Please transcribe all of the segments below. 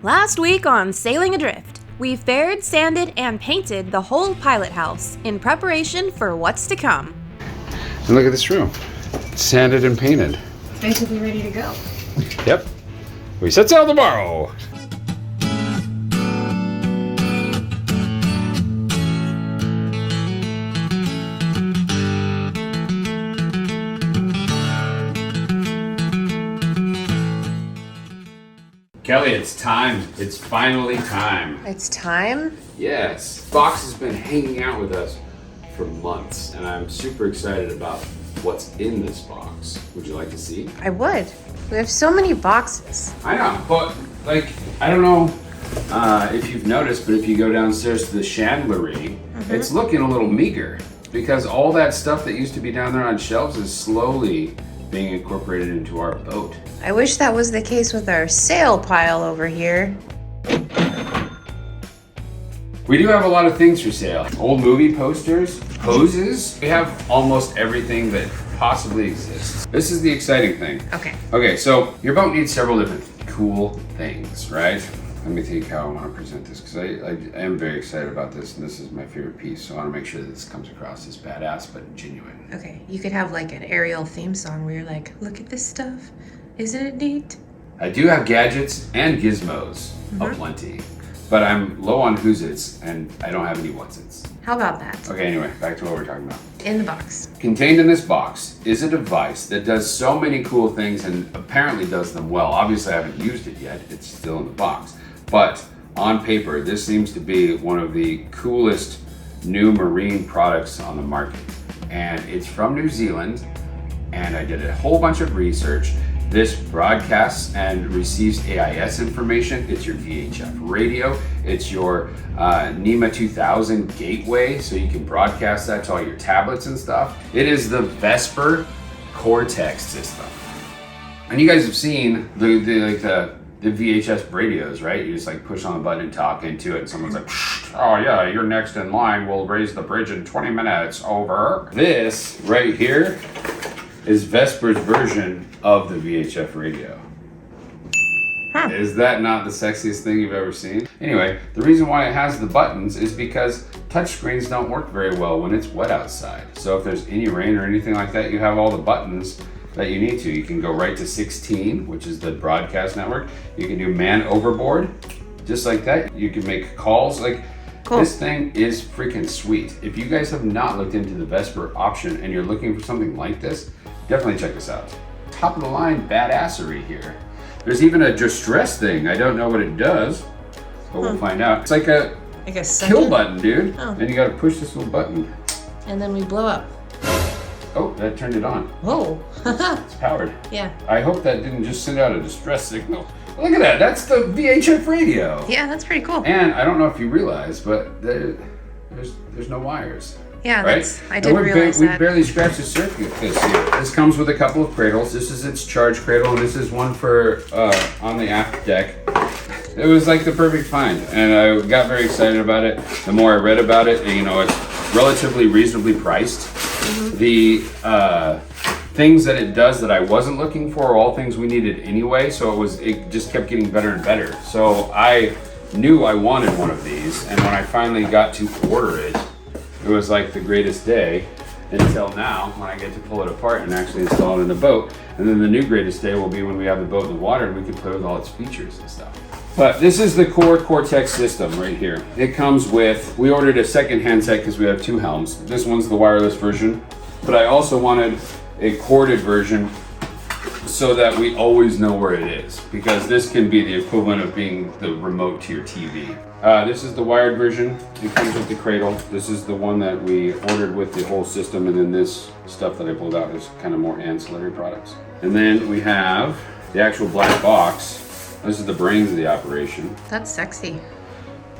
Last week on Sailing Adrift, we faired, sanded, and painted the whole pilot house in preparation for what's to come. And look at this room. It's sanded and painted. It's basically ready to go. Yep. We set sail tomorrow. Kelly, it's time. It's finally time. It's time? Yes. Box has been hanging out with us for months, and I'm super excited about what's in this box. Would you like to see? I would. We have so many boxes. I know, but I don't know if you've noticed, but if you go downstairs to the chandlery, it's looking a little meager because all that stuff that used to be down there on shelves is slowly being incorporated into our boat. I wish that was the case with our sail pile over here. We do have a lot of things for sale. Old movie posters, hoses. We have almost everything that possibly exists. This is the exciting thing. Okay, so your boat needs several different cool things, right? Let me think how I want to present this because I am very excited about this, and this is my favorite piece, so I want to make sure that this comes across as badass but genuine. Okay, you could have like an Ariel theme song where you're like, look at this stuff. Isn't it neat? I do have gadgets and gizmos aplenty, but I'm low on who's-its and I don't have any what's-its. How about that? Okay, anyway, back to what we're talking about. In the box. Contained in this box is a device that does so many cool things and apparently does them well. Obviously, I haven't used it yet. It's still in the box. But on paper, this seems to be one of the coolest new marine products on the market. And it's from New Zealand, and I did a whole bunch of research. This broadcasts and receives AIS information. It's your VHF radio. It's your NEMA 2000 gateway, so you can broadcast that to all your tablets and stuff. It is the Vesper Cortex system. And you guys have seen the VHF radios, right? You just like push on the button and talk into it, and someone's like, oh yeah, you're next in line. We'll raise the bridge in 20 minutes, over. This right here is Vesper's version of the VHF radio. Is that not the sexiest thing you've ever seen? Anyway, the reason why it has the buttons is because touchscreens don't work very well when it's wet outside. So if there's any rain or anything like that, you have all the buttons that you need to. You can go right to 16, which is the broadcast network. You can do man overboard, just like that. You can make calls. Cool. This thing is freaking sweet. If you guys have not looked into the Vesper option and you're looking for something like this, definitely check this out. Top of the line badassery here. There's even a distress thing. I don't know what it does, but we'll find out. It's like a kill button, dude. Oh. And you gotta push this little button. And then we blow up. Oh, that turned it on. Whoa. It's powered. Yeah. I hope that didn't just send out a distress signal. Look at that. That's the VHF radio. Yeah, that's pretty cool. And I don't know if you realize, but there's no wires. Yeah, right? I didn't realize that. We barely scratched the surface here. This comes with a couple of cradles. This is its charge cradle, and this is one for on the aft deck. It was like the perfect find, and I got very excited about it. The more I read about it, you know, it's relatively reasonably priced. The things that it does that I wasn't looking for are all things we needed anyway, so it just kept getting better and better. So I knew I wanted one of these, and when I finally got to order it, it was like the greatest day until now when I get to pull it apart and actually install it in the boat. And then the new greatest day will be when we have the boat in the water and we can play with all its features and stuff. But this is the core Cortex system right here. It comes with, we ordered a second handset because we have two helms. This one's the wireless version, but I also wanted a corded version so that we always know where it is, because this can be the equivalent of being the remote to your TV. This is the wired version. It comes with the cradle. This is the one that we ordered with the whole system, and then this stuff that I pulled out is kind of more ancillary products. And then we have the actual black box. This is the brains of the operation. That's sexy.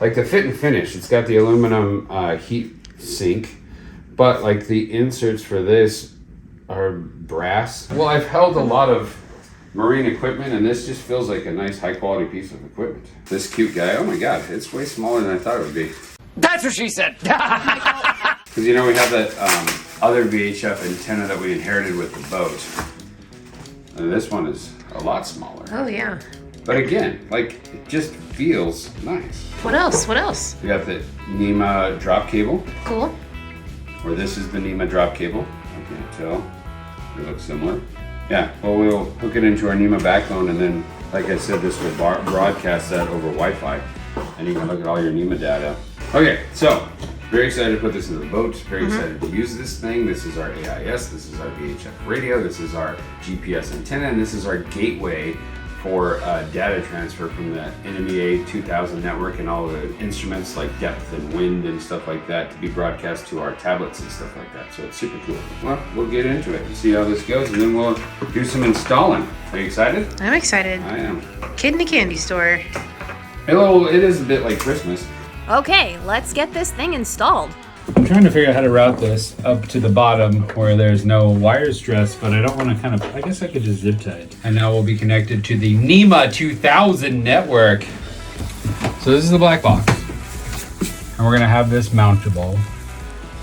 Like the fit and finish, it's got the aluminum heat sink, but like the inserts for this are brass. Well, I've held a lot of marine equipment, and this just feels like a nice high quality piece of equipment. This cute guy, oh my god, it's way smaller than I thought it would be. That's what she said. Because you know we have that other VHF antenna that we inherited with the boat. And this one is a lot smaller. Oh yeah. But again, like, it just feels nice. What else? What else? We got the NEMA drop cable. Cool. Or this is the NEMA drop cable. I can't tell. They look similar. Yeah, well, we'll hook it into our NEMA backbone, and then, like I said, this will broadcast that over Wi-Fi, and you can look at all your NEMA data. Okay, so very excited to put this in the boat. Very excited to use this thing. This is our AIS. This is our VHF radio. This is our GPS antenna, and this is our gateway for data transfer from the NMEA 2000 network and all the instruments like depth and wind and stuff like that to be broadcast to our tablets and stuff like that. So it's super cool. Well, we'll get into it and see how this goes, and then we'll do some installing. Are you excited? I'm excited. I am. Kid in a candy store. Hello, it is a bit like Christmas. Okay, let's get this thing installed. I'm trying to figure out how to route this up to the bottom where there's no wire stress, but I don't want to I guess I could just zip tie it. And now we'll be connected to the NEMA 2000 network. So this is the black box. And we're gonna have this mountable.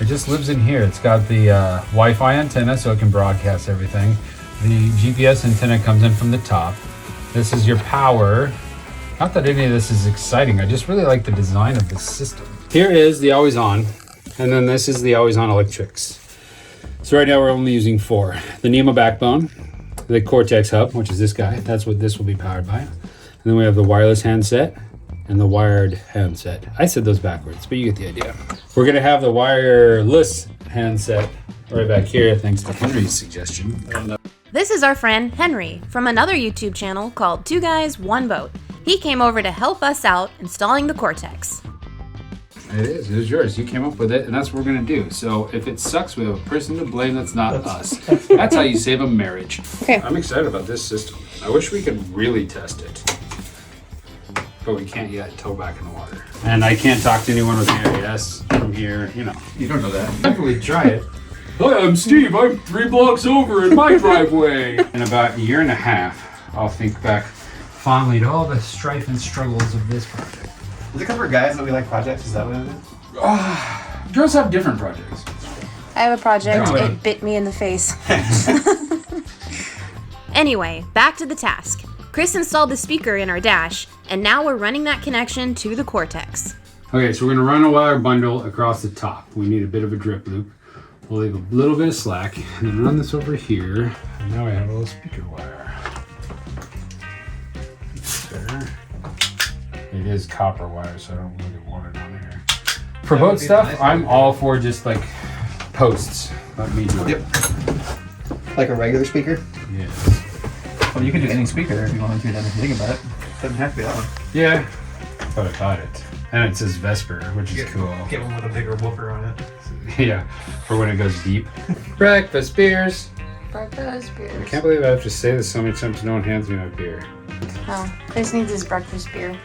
It just lives in here. It's got the Wi-Fi antenna so it can broadcast everything. The GPS antenna comes in from the top. This is your power. Not that any of this is exciting, I just really like the design of this system. Here is the always on. And then this is the always on electrics. So right now we're only using 4. The NEMA backbone, the Cortex hub, which is this guy. That's what this will be powered by. And then we have the wireless handset and the wired handset. I said those backwards, but you get the idea. We're gonna have the wireless handset right back here, thanks to Henry's suggestion. This is our friend Henry from another YouTube channel called 2 Guys, 1 Boat. He came over to help us out installing the Cortex. It is. It was yours. You came up with it, and that's what we're going to do. So if it sucks, we have a person to blame that's not us. That's how you save a marriage. Okay. I'm excited about this system. I wish we could really test it. But we can't yet until we're back in the water. And I can't talk to anyone with the AIS from here, you know. You don't know that. Definitely try it. Hi, I'm Steve. I'm 3 blocks over in my driveway. In about a year and a half, I'll think back fondly to all the strife and struggles of this project. Does it cover guys that we like projects? Is that what it is? Girls have different projects. I have a project. Yeah. It bit me in the face. Anyway, back to the task. Chris installed the speaker in our dash, and now we're running that connection to the Cortex. Okay, so we're going to run a wire bundle across the top. We need a bit of a drip loop. We'll leave a little bit of slack, and then run this over here. And now we have a little speaker wire. There. It is copper wire, so I don't really want it on here. For boat stuff, nice. I'm all for just like posts. Let me do it. Yep. Like a regular speaker? Yes. Well, you can do any speaker if you want to, then if you think about it. It doesn't have to be that one. Yeah, but I got it. And it says Vesper, which is cool. Get one with a bigger woofer on it. Yeah, for when it goes deep. Breakfast beers. Breakfast beers. I can't believe I have to say this so many times. No one hands me my beer. Oh, Chris needs his breakfast beer.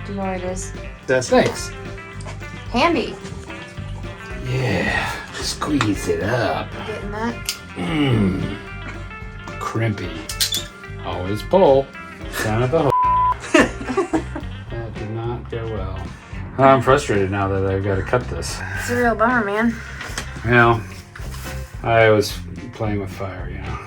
Do you know what it is? That's thanks. Handy. Yeah, squeeze it up. You getting that? Mmm, crimpy. Always pull. Down at the hole. That did not go well. I'm frustrated now that I've got to cut this. It's a real bummer, man. Well, I was playing with fire, you know.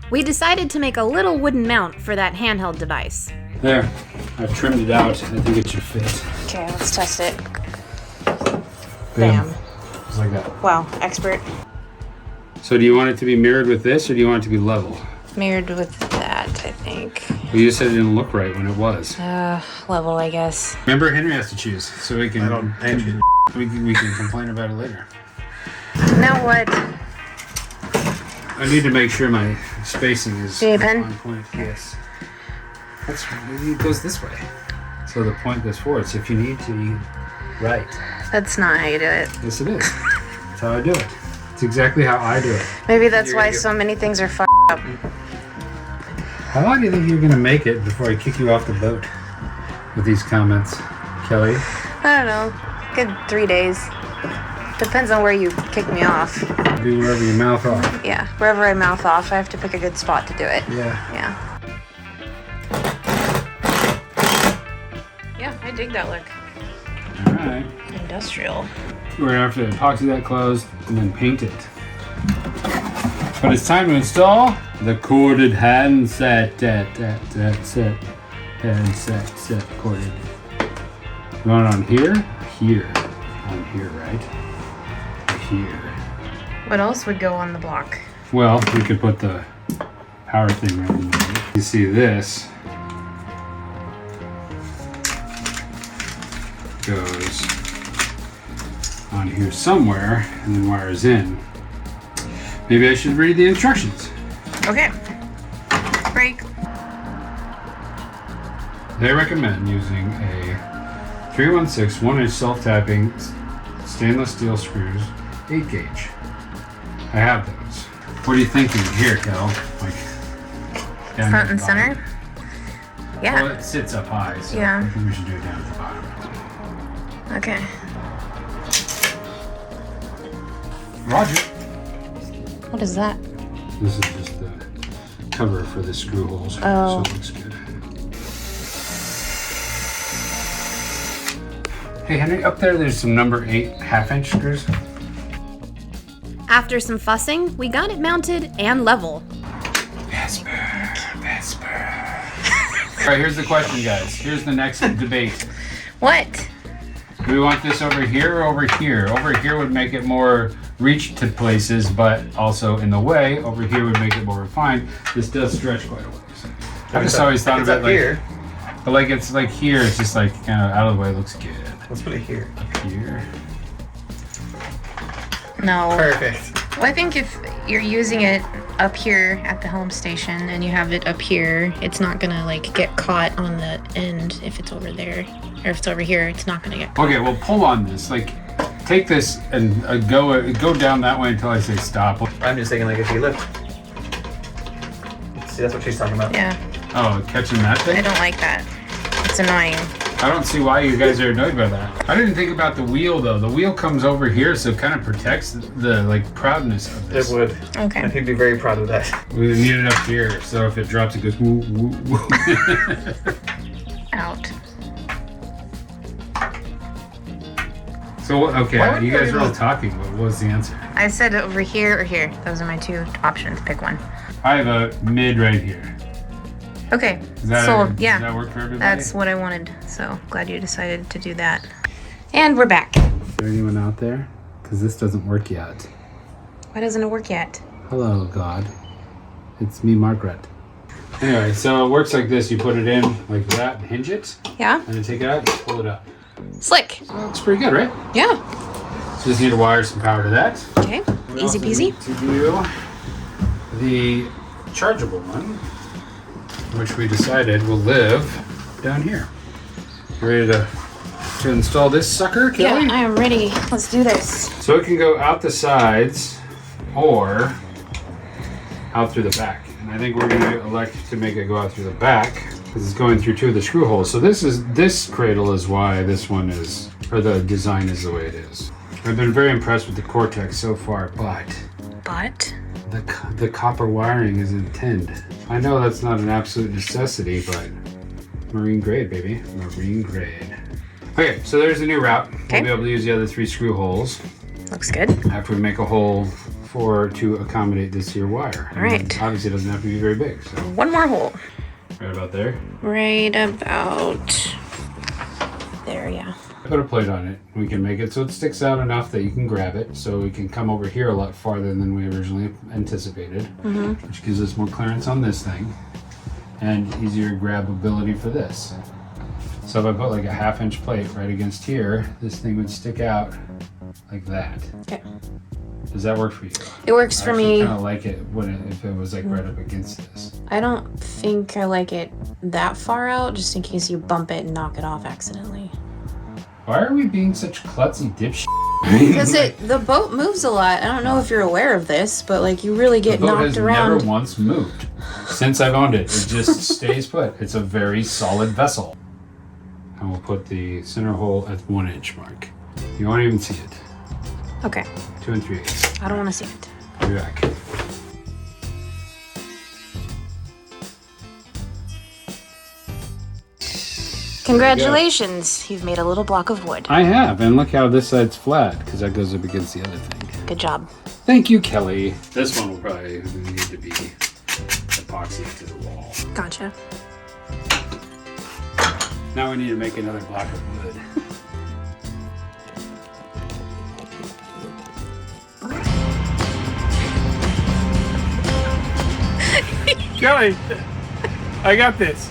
We decided to make a little wooden mount for that handheld device. There, I've trimmed it out. I think it should fit. Okay, let's test it. Bam. Bam. Just like that. Wow, expert. So do you want it to be mirrored with this, or do you want it to be level? Mirrored with that, I think. Well, you just said it didn't look right when it was. Level, I guess. Remember, Henry has to choose, so we can. I don't choose. We can complain about it later. Now what? I need to make sure my spacing is Do you need a pen? on point. Yes. That's it goes this way, so the point goes forward. So if you need to, you right. That's not how you do it. Yes, it is. That's how I do it. It's exactly how I do it. Maybe that's why so many things are f***ed up. How long do you think you're gonna make it before I kick you off the boat with these comments, Kelly? I don't know. Good 3 days. Depends on where you kick me off. Do wherever your mouth off. Yeah, wherever I mouth off, I have to pick a good spot to do it. Yeah. Yeah. Yeah, I dig that look. All right. Industrial. We're gonna have to epoxy that closed and then paint it. But it's time to install the corded handset. And set, recorded. You want it on here? Here. On here, right? Here. What else would go on the block? Well, we could put the power thing right in there. You see this goes on here somewhere and then wires in. Maybe I should read the instructions. Okay. Break. They recommend using a 316 1-inch self-tapping stainless steel screws, 8 gauge. I have those. What are you thinking here, Kell? Like down Front at and the center? bottom? Yeah. Well, it sits up high, so Yeah. I think we should do it down at the bottom. Okay. Roger. What is that? This is just the cover for the screw holes, Oh. so it looks good. Hey Henry, up there's some number 8 half-inch screws. After some fussing, we got it mounted and level. Vesper. All right, here's the question, guys. Here's the next debate. What? Do we want this over here or over here? Over here would make it more reach to places, but also in the way. Over here would make it more refined. This does stretch quite a ways. I just always thought of it like here. But like it's like here, it's just like kind of out of the way. It looks good. Let's put it here. Up here. No. Perfect. Well, I think if you're using it up here at the home station and you have it up here, it's not gonna like get caught on the end if it's over there. Or if it's over here, it's not gonna get caught. Okay, well pull on this. Like take this and go down that way until I say stop. I'm just thinking like if you lift. See, that's what she's talking about. Yeah, Oh, catching that I thing? don't like that. It's annoying. I don't see why you guys are annoyed by that. I didn't think about the wheel though. The wheel comes over here, so it kind of protects the like proudness of this. It would. Okay. And he'd be very proud of that. We need it up here, so if it drops, it goes woo woo woo. Out. So okay, Why would you guys you were all even- talking. What was the answer? I said over here or here. Those are my two options. Pick one. I have a mid right here. Okay. Does that, Sold. does Yeah. that work for everybody? That's what I wanted. So glad you decided to do that. And we're back. Is there anyone out there? Because this doesn't work yet. Why doesn't it work yet? Hello, God. It's me, Margaret. Anyway, so it works like this. You put it in like that and hinge it, Yeah. and then take it out and pull it up. Slick. So that looks pretty good, right? Yeah. So just need to wire some power to that. Okay. We Easy also peasy. need to do the chargeable one, which we decided will live down here. You ready to install this sucker, Kelly? Yeah, I am ready. Let's do this. So it can go out the sides or out through the back. And I think we're going to elect to make it go out through the back because it's going through 2 of the screw holes. So this cradle is why this one is, or the design is the way it is. I've been very impressed with the Cortex so far, but the copper wiring is intended. I know that's not an absolute necessity, but marine grade, baby. Marine grade. Okay, so there's the new route. Okay. We'll be able to use the other 3 screw holes Looks good. after we make a hole to accommodate this here wire. All right. And obviously, it doesn't have to be very big. So One more hole. right about there. Right about there, yeah. Put a plate on it. We can make it so it sticks out enough that you can grab it, so we can come over here a lot farther than we originally anticipated, which gives us more clearance on this thing and easier grabbability for this. So if I put like a 1/2-inch plate right against here, this thing would stick out like that. Okay. Does that work for you? It works for me. I kind of like it if it was like right up against this. I don't think I like it that far out, just in case you bump it and knock it off accidentally. Why are we being such klutzy dipshit? Because the boat moves a lot. I don't know if you're aware of this, but like you really get The boat knocked has around. never once moved since I've owned it. It just stays put. It's a very solid vessel. And we'll put the center hole at 1 inch mark. You won't even see it. Okay. 2 3/8. I don't want to see it. I'll be back. Congratulations, you've made a little block of wood. I have, and look how this side's flat because that goes up against the other thing. Good job. Thank you, Kelly. This one will probably need to be epoxy to the wall. Gotcha. Now we need to make another block of wood. Kelly, I got this.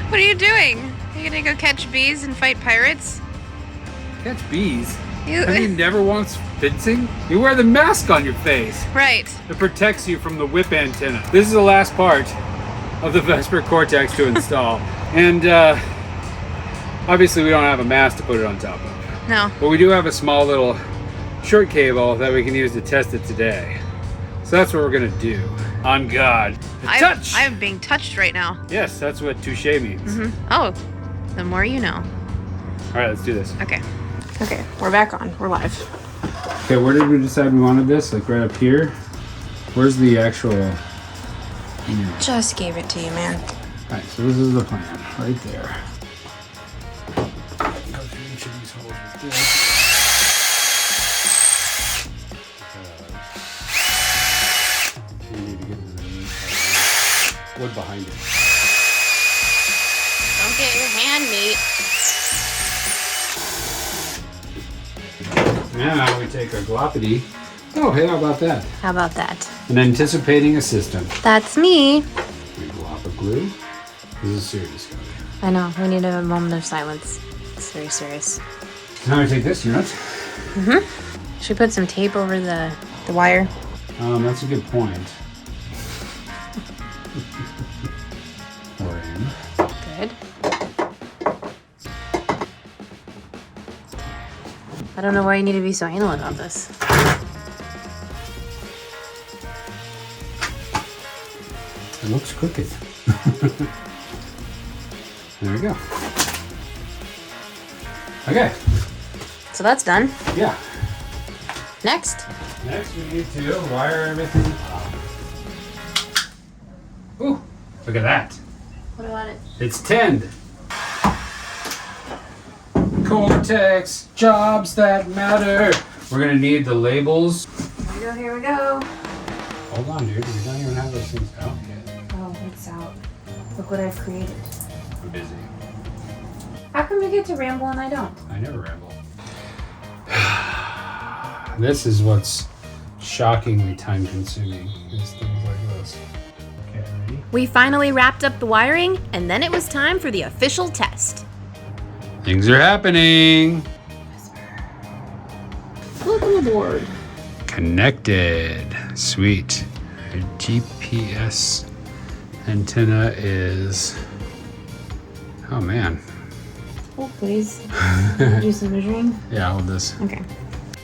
What are you doing? Are you gonna go catch bees and fight pirates? Catch bees? You... Have you never once fencing? You wear the mask on your face. Right. It protects you from the whip antenna. This is the last part of the Vesper Cortex to install. And obviously we don't have a mast to put it on top of. No. But we do have a small little short cable that we can use to test it today. So that's what we're gonna do. On God. Touch! I'm being touched right now. Yes, that's what touche means. Oh, the more you know. All right, let's do this. Okay. Okay, we're back on. We're live. Okay, where did we decide we wanted this? Like right up here? Where's the actual... Just gave it to you, man. Alright, so this is the plan. Right there. Go through each of these holes with this. You need to get to the wood behind it. Don't get your hand meat. Now we take our gloppity. Oh, hey, how about that? How about that? An anticipating a system. That's me. We glop of glue. This is serious, guys. I know. We need a moment of silence. It's very serious. Now we take this unit. Should we put some tape over the wire? That's a good point. We're in. Good. I don't know why you need to be so anal about this. It looks crooked. There we go. Okay. So that's done. Yeah. Next. Next we need to wire everything up. Ooh, look at that. What about it? It's tinned. Cortex, jobs that matter. We're gonna need the labels. Here we go, here we go. Hold on, dude. We don't even have those things out yet. Oh, it's out. Look what I've created. I'm busy. How come you get to ramble and I don't? I never ramble. This is what's shockingly time consuming, is things like this. Okay, ready? We finally wrapped up the wiring, and then it was time for the official test. Things are happening. Welcome aboard. Connected. Sweet. Our GPS antenna is... Oh man. Oh, please. Do some measuring. Yeah, hold this. Okay.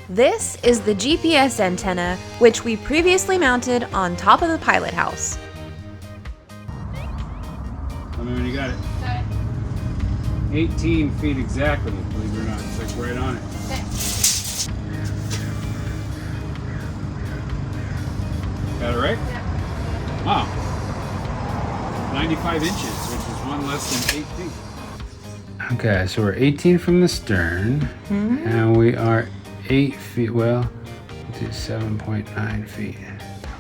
This is the GPS antenna, which we previously mounted on top of the pilot house. Tell me when you got it. 18 feet exactly, believe it or not. It's like right on it. Got it right? Yeah. Wow. 95 inches, which is one less than 8 feet. Okay, so we're 18 from the stern, and we are 8 feet, well, do 7.9 feet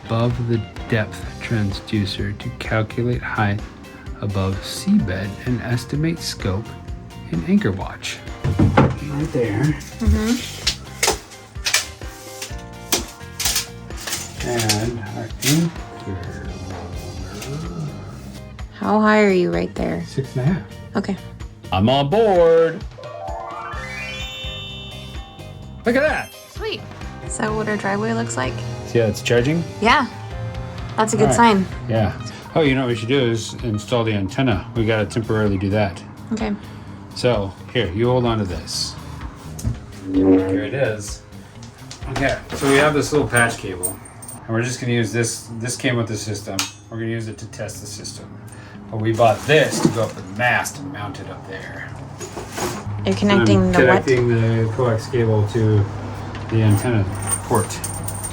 above the depth transducer to calculate height above seabed and estimate scope in anchor watch. Right there. And our anchor loader. How high are you right there? 6.5. Okay. I'm on board. Look at that. Sweet. Is that what our driveway looks like? See how it's charging? Yeah. That's a good All right. sign. Yeah. Oh, you know what we should do is install the antenna. We gotta temporarily do that. Okay. So, here, you hold on to this. Here it is. Okay, so we have this little patch cable. And we're just gonna use this. This came with the system. We're gonna use it to test the system. But we bought this to go up the mast and mount it up there. You're connecting I'm the connecting the coax cable to the antenna port.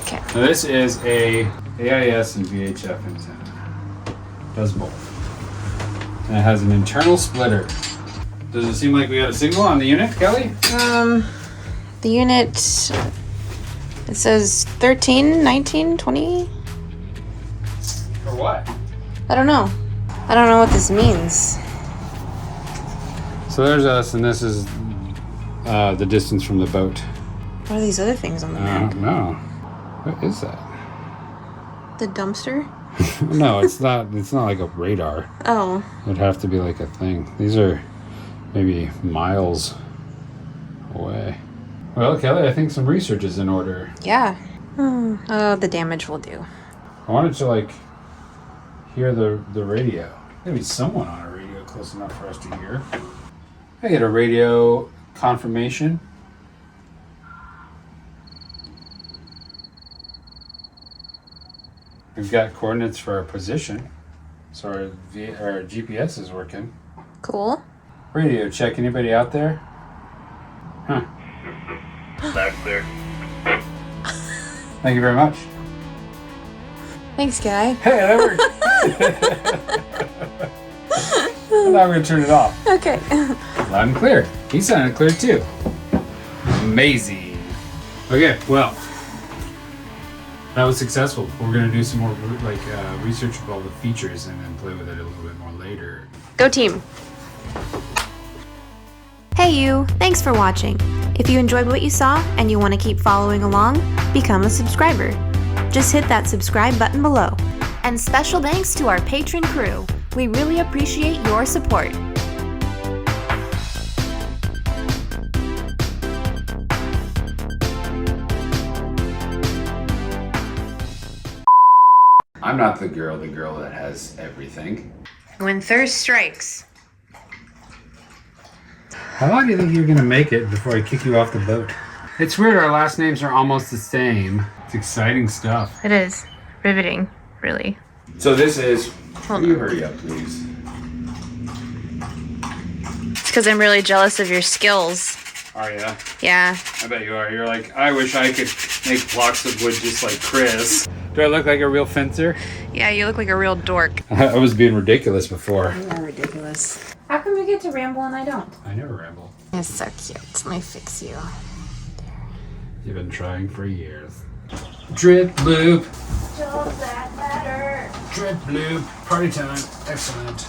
Okay. Now this is a AIS and VHF antenna. Does both. And it has an internal splitter. Does it seem like we got a signal on the unit, Kelly? The unit, it says 13, 19, 20? For what? I don't know. I don't know what this means. So there's us, and this is the distance from the boat. What are these other things on the I map? don't know. What is that? The dumpster? No, it's not. It's not like a radar. Oh. It'd have to be like a thing. These are maybe miles away. Well, Kelly, I think some research is in order. Yeah. Oh, the damage will do. I wanted to like hear the radio. Maybe someone on a radio close enough for us to hear. I get a radio confirmation. We've got coordinates for our position, so our GPS is working. Cool. Radio check. Anybody out there? Huh. Back there. Thank you very much. Thanks, guy. Hey, that worked. Now we're gonna turn it off. Okay. Loud and clear. He sounded clear too. Amazing. Okay, well, that was successful. We're gonna do some more research of all the features and then play with it a little bit more later. Go team! Hey you! Thanks for watching. If you enjoyed what you saw and you want to keep following along, become a subscriber. Just hit that subscribe button below. And special thanks to our patron crew. We really appreciate your support. I'm not the girl that has everything. When thirst strikes. How long do you think you're gonna make it before I kick you off the boat? It's weird, our last names are almost the same. It's exciting stuff. It is. Riveting, really. So this is. Hold Will you on. hurry up, please? It's because I'm really jealous of your skills. Are ya? Yeah. I bet you are. You're like, I wish I could make blocks of wood just like Chris. Do I look like a real fencer? Yeah, you look like a real dork. I was being ridiculous before. You are ridiculous. How come you get to ramble and I don't? I never ramble. It's so cute. Let me fix you. You've been trying for years. Drip loop. Does that matter? Drip loop. Party time. Excellent.